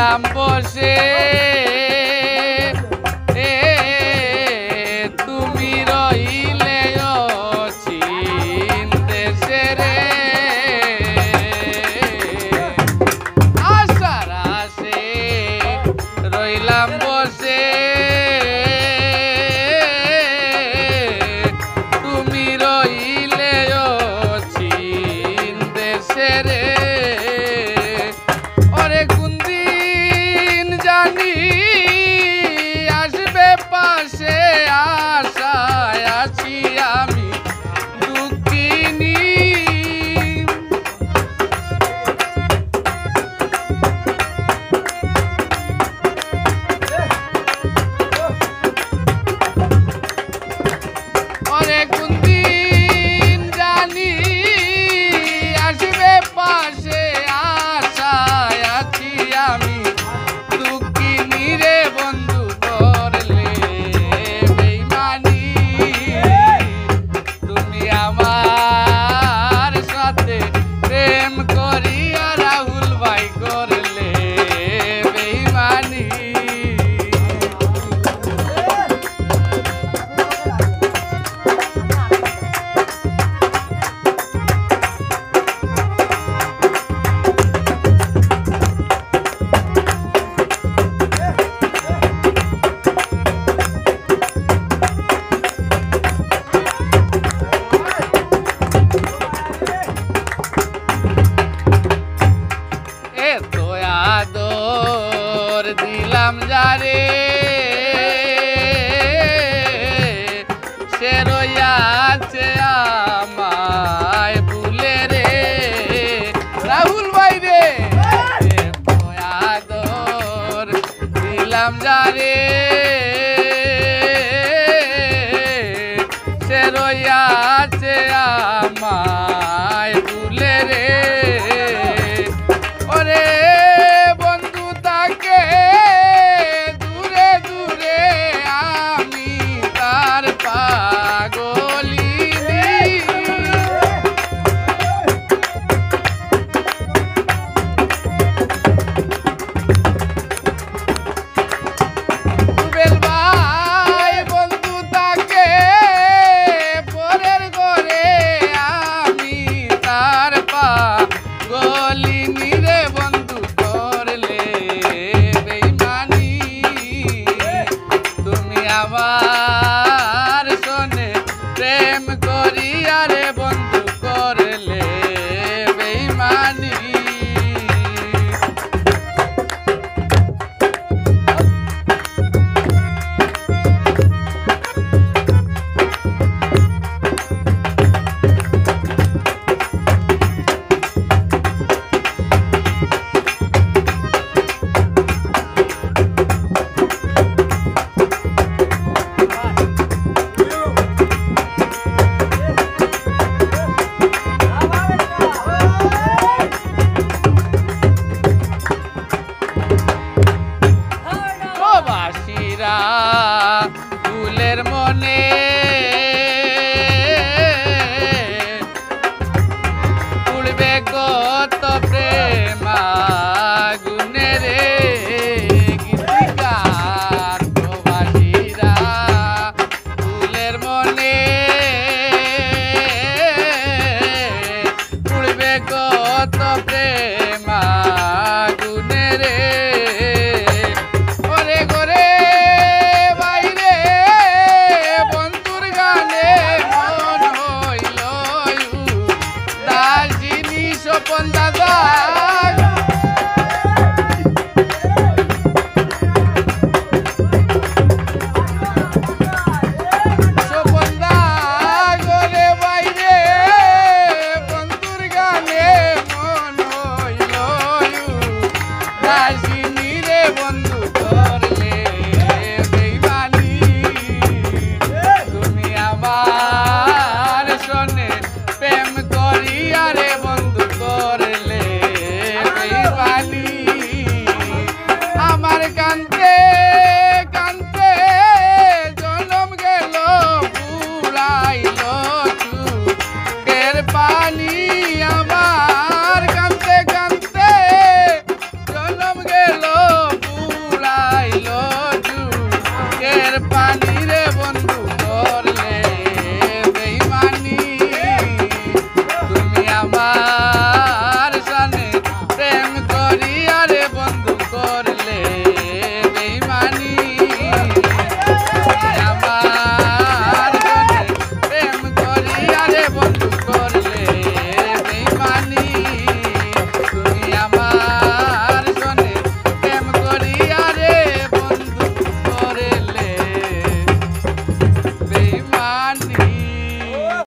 রইলাম বসে তুমি রইলে অচিন দেশে রে আশার আশে রইলাম বসে তুমি রইলে অচিন দেশে রে আসবে পাশে আশায় আছি আমি দুঃখিনী ওরে কোনদিন জানি আসবে পাশে আশায় আছি আমি দুঃখিনী রে বন্ধু করলে বেইমানি তুমি আমার সাথে প্রেম করিয়া রাহুল ভাই করলে বেইমানি আদর দিলাম যারে সে রইয়াছে আমায় ভুলে রে রাহুল ভাই রে আদর দিলাম যারে সে রইয়াছে আমায় ভুলে রে ওরে দূরে দূরে আমি তার পাগলিনী রুবেল ভাই বন্ধু তাকে পরের ঘরে আমি তার পাগলিনী রে বন্ধু করলে বেইমানি তুমি আমার সনে প্রেম করিয়া রে বন্ধু করলে বেইমানি ফুলের মনে উড়বে কত প্রেম আগুনে রে গীতিকার প্রবাসীরা ফুলের মনে উড়বে কত প্রেম আগুনে রে ওরে গোরে স্বপন দাদা স্বপন দা ঘরে বাইরে বন্ধুর গানে মন হইল দাসিনী রে বন্ধু করলে বেইমানি তুমি আমার সনে প্রেম করিয়া রে বন্ধু করলে বেইমানি আমার কান্তে কান্তে জনম গেল পুরাইল চুকের পানি